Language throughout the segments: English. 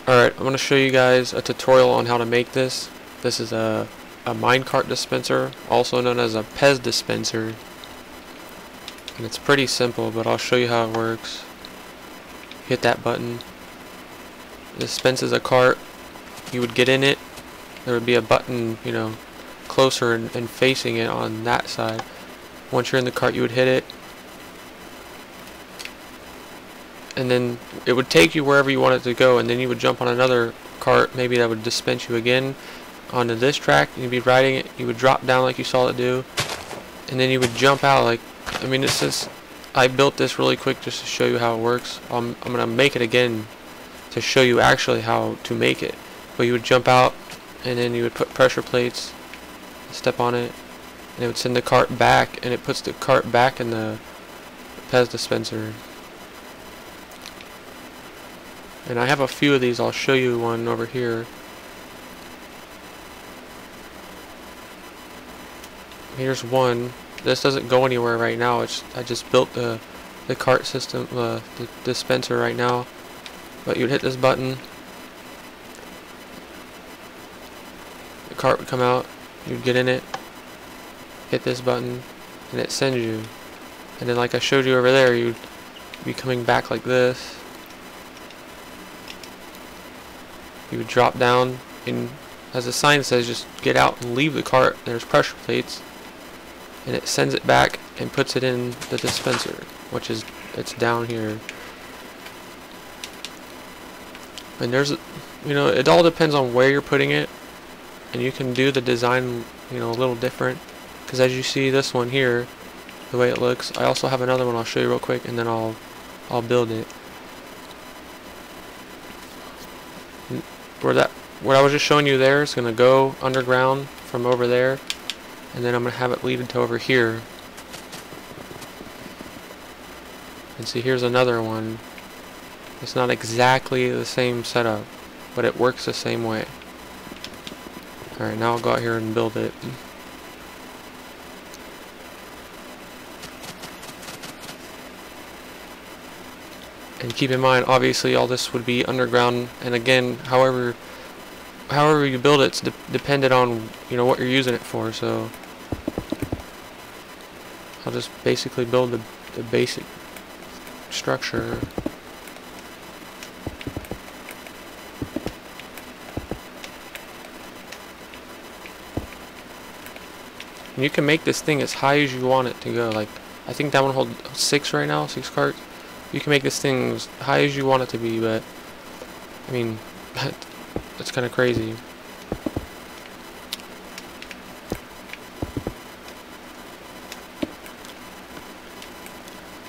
Alright, I'm going to show you guys a tutorial on how to make this. This is a minecart dispenser, also known as a Pez dispenser. And it's pretty simple, but I'll show you how it works. Hit that button. It dispenses a cart. You would get in it. There would be a button, you know, closer and facing it on that side. Once you're in the cart, you would hit it. And then it would take you wherever you want it to go, and then you would jump on another cart, maybe that would dispense you again onto this track, and you'd be riding it. You would drop down like you saw it do, and then you would jump out. Like, I mean, it's just, I built this really quick just to show you how it works. I'm gonna make it again to show you actually how to make it. But you would jump out, and then you would put pressure plates, step on it, and it would send the cart back, and it puts the cart back in the Pez dispenser. And I have a few of these. I'll show you one over here. Here's one. This doesn't go anywhere right now. I just built the cart system, the dispenser right now. But you'd hit this button. The cart would come out. You'd get in it. Hit this button, and it sends you. And then, like I showed you over there, you'd be coming back like this. You would drop down, and as the sign says, just get out and leave the cart. There's pressure plates, and it sends it back and puts it in the dispenser, which is, it's down here. And there's, you know, it all depends on where you're putting it, and you can do the design, you know, a little different. Because as you see this one here, the way it looks, I also have another one I'll show you real quick, and then I'll build it. What I was just showing you there is going to go underground from over there, and then I'm going to have it lead to over here. And see, here's another one. It's not exactly the same setup, but it works the same way. Alright, now I'll go out here and build it. And keep in mind, obviously, all this would be underground. And again, however you build it, it's dependent on, you know, what you're using it for. So I'll just basically build the basic structure. And you can make this thing as high as you want it to go. Like, I think that one holds 6 right now, 6 carts. You can make this thing as high as you want it to be, but I mean, that's kind of crazy.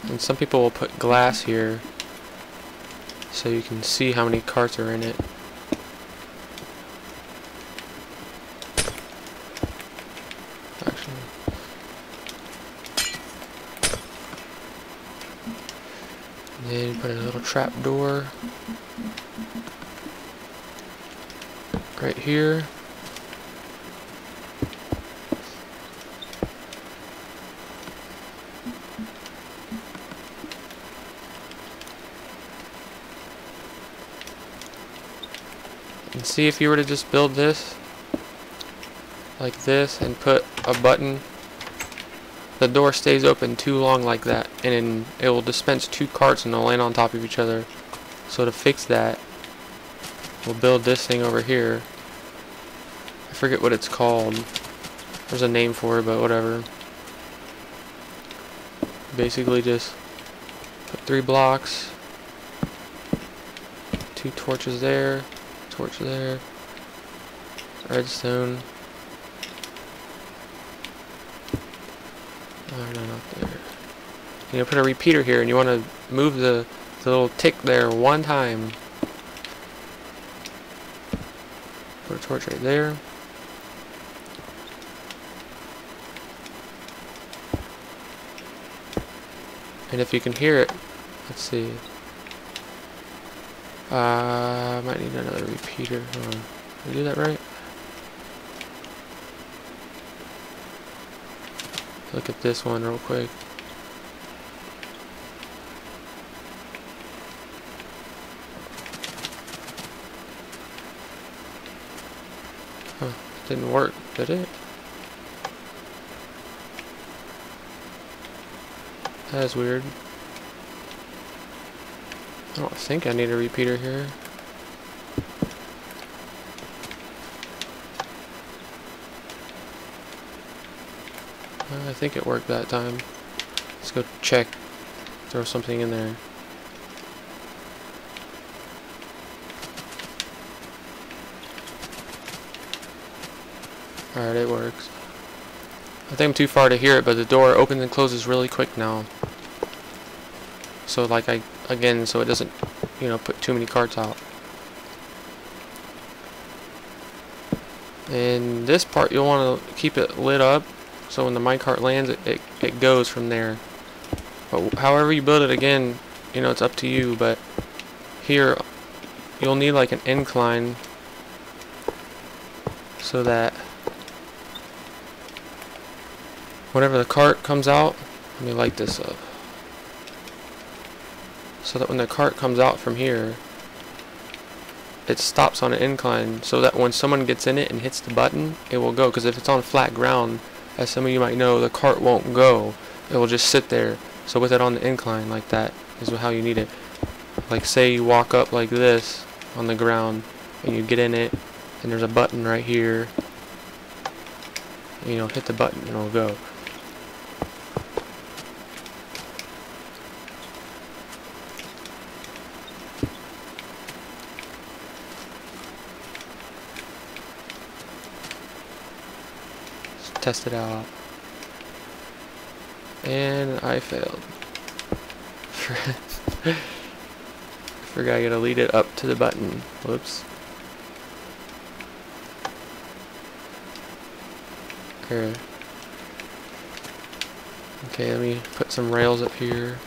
And some people will put glass here so you can see how many carts are in it. Then put a little trap door right here. And see, if you were to just build this like this and put a button, the door stays open too long like that, and then it will dispense 2 carts and they'll land on top of each other. So to fix that, we'll build this thing over here. I forget what it's called. There's a name for it, but whatever. Basically just put 3 blocks, 2 torches there, torch there, redstone. Oh, no, not there. You put a repeater here, and you want to move the little tick there 1 time. Put a torch right there. And if you can hear it, let's see. I might need another repeater. Hold on. Did I do that right? Look at this one real quick. Didn't work, did it? That is weird. I don't think I need a repeater here. I think it worked that time. Let's go check. Throw something in there. Alright, it works. I think I'm too far to hear it, but the door opens and closes really quick now. So like so it doesn't, you know, put too many carts out. And this part you'll want to keep it lit up, so when the minecart lands, it goes from there. But however you build it, again, you know, it's up to you. But here, you'll need like an incline, so that whenever the cart comes out, let me light this up. So that when the cart comes out from here, it stops on an incline, so that when someone gets in it and hits the button, it will go. Because if it's on flat ground, as some of you might know, the cart won't go. It will just sit there. So with it on the incline like that is how you need it. Like say you walk up like this on the ground and you get in it and there's a button right here. You know, hit the button and it'll go. Test it out. And I failed. Forgot I gotta lead it up to the button. Whoops. Here. Okay, let me put some rails up here.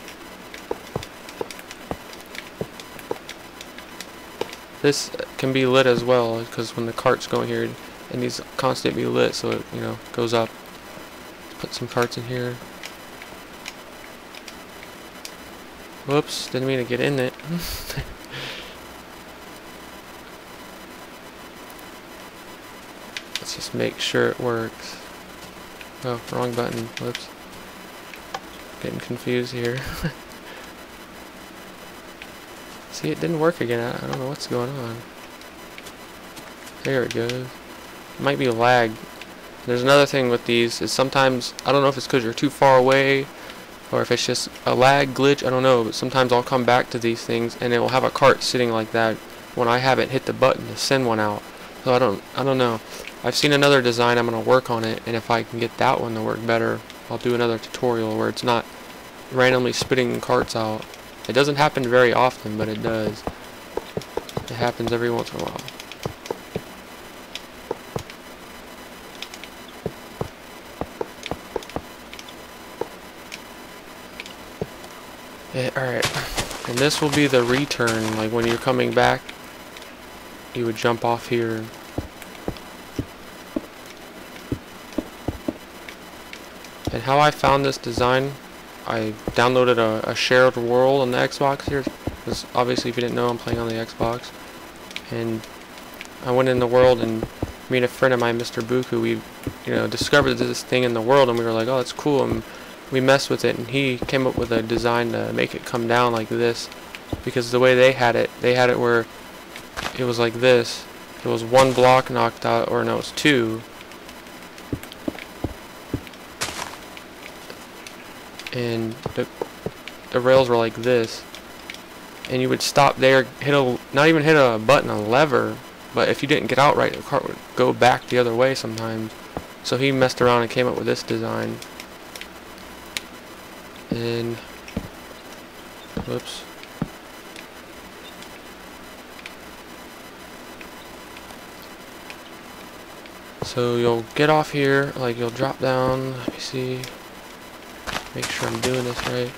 This can be lit as well, because when the cart's going here, it needs to constantly be lit so it, you know, goes up. Put some carts in here. Whoops, didn't mean to get in it. Let's just make sure it works. Oh, wrong button. Whoops. Getting confused here. See, it didn't work again. I don't know what's going on. There it goes. Might be a lag. There's another thing with these is sometimes, I don't know if it's because you're too far away or if it's just a lag glitch, I don't know, but sometimes I'll come back to these things and it will have a cart sitting like that when I haven't hit the button to send one out. So I don't know. I've seen another design, I'm going to work on it, and if I can get that one to work better, I'll do another tutorial where it's not randomly spitting carts out. It doesn't happen very often, but it does. It happens every once in a while. Yeah, alright, and this will be the return, like when you're coming back, you would jump off here. And how I found this design, I downloaded a shared world on the Xbox here, because obviously if you didn't know, I'm playing on the Xbox. And I went in the world, and me and a friend of mine, Mr. Buku, we, you know, discovered this thing in the world, and we were like, oh, that's cool, and we messed with it, and he came up with a design to make it come down like this, because the way they had it where it was like this. It was one block knocked out, or no, it was two. And the rails were like this. And you would stop there, not even hit a button, a lever, but if you didn't get out right, the cart would go back the other way sometimes. So he messed around and came up with this design. And whoops. So you'll get off here, like you'll drop down, let me see, make sure I'm doing this right.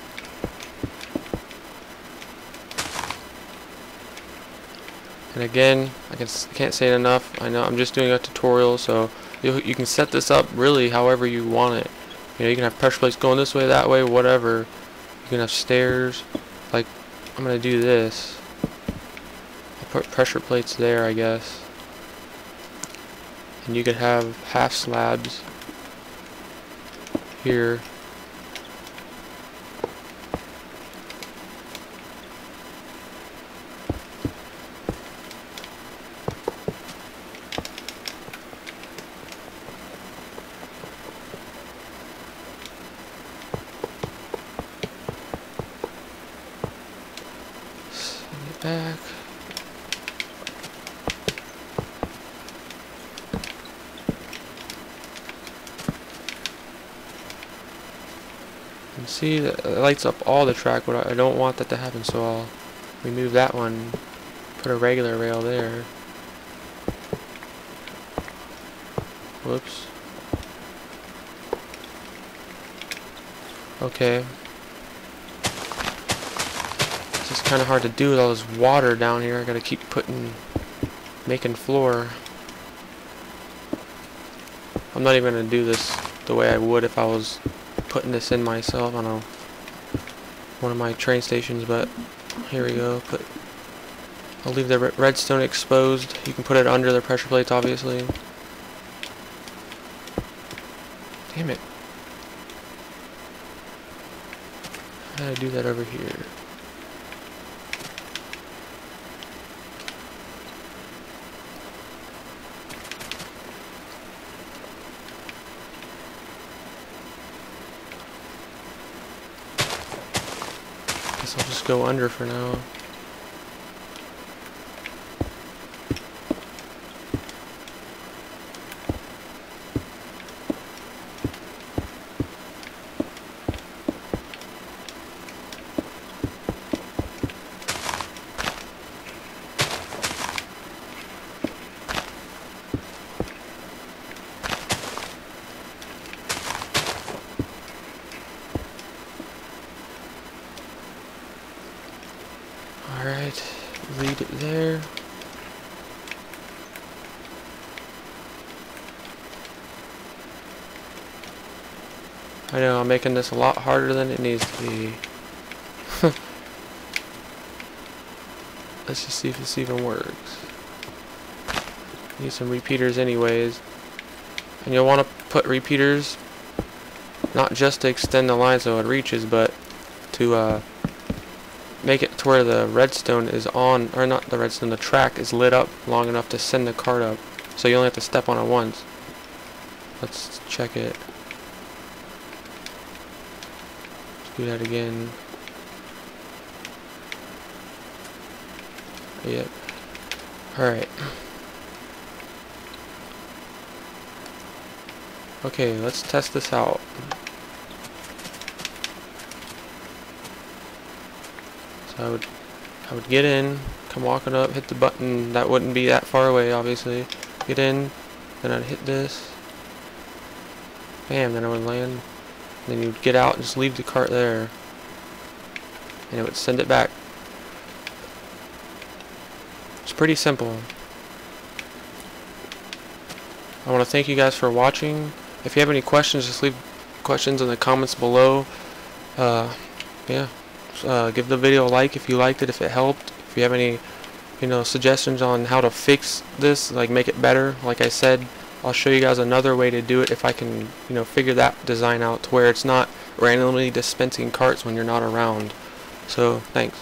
And again, I can't say it enough, I know I'm just doing a tutorial, so you can set this up really however you want it. You know, you can have pressure plates going this way, that way, whatever. You can have stairs. Like, I'm going to do this. I'll put pressure plates there, I guess. and you could have half slabs here. Send it back. And see that it lights up all the track, but I don't want that to happen, so I'll remove that one, put a regular rail there. Whoops. Okay. It's just kind of hard to do with all this water down here. I gotta keep making floor. I'm not even gonna do this the way I would if I was putting this in myself on one of my train stations, but here we go. I'll leave the redstone exposed. You can put it under the pressure plates, obviously. Damn it. How do I do that over here? Guess I'll just go under for now. Alright, leave it there. I know, I'm making this a lot harder than it needs to be. Let's just see if this even works. Need some repeaters anyways. And you'll want to put repeaters not just to extend the line so it reaches, but to make it to where the redstone is on, or not the redstone, the track is lit up long enough to send the cart up. So you only have to step on it once. Let's check it. Let's do that again. Yep. Alright. Okay, let's test this out. So I would get in, come walking up, hit the button. That wouldn't be that far away, obviously. Get in, then I'd hit this. Bam, then I would land. Then you'd get out and just leave the cart there. And it would send it back. It's pretty simple. I want to thank you guys for watching. If you have any questions, just leave questions in the comments below. Yeah. Give the video a like if you liked it, if it helped. If you have any, suggestions on how to fix this, like make it better, like I said, I'll show you guys another way to do it if I can, figure that design out to where it's not randomly dispensing carts when you're not around. So, thanks.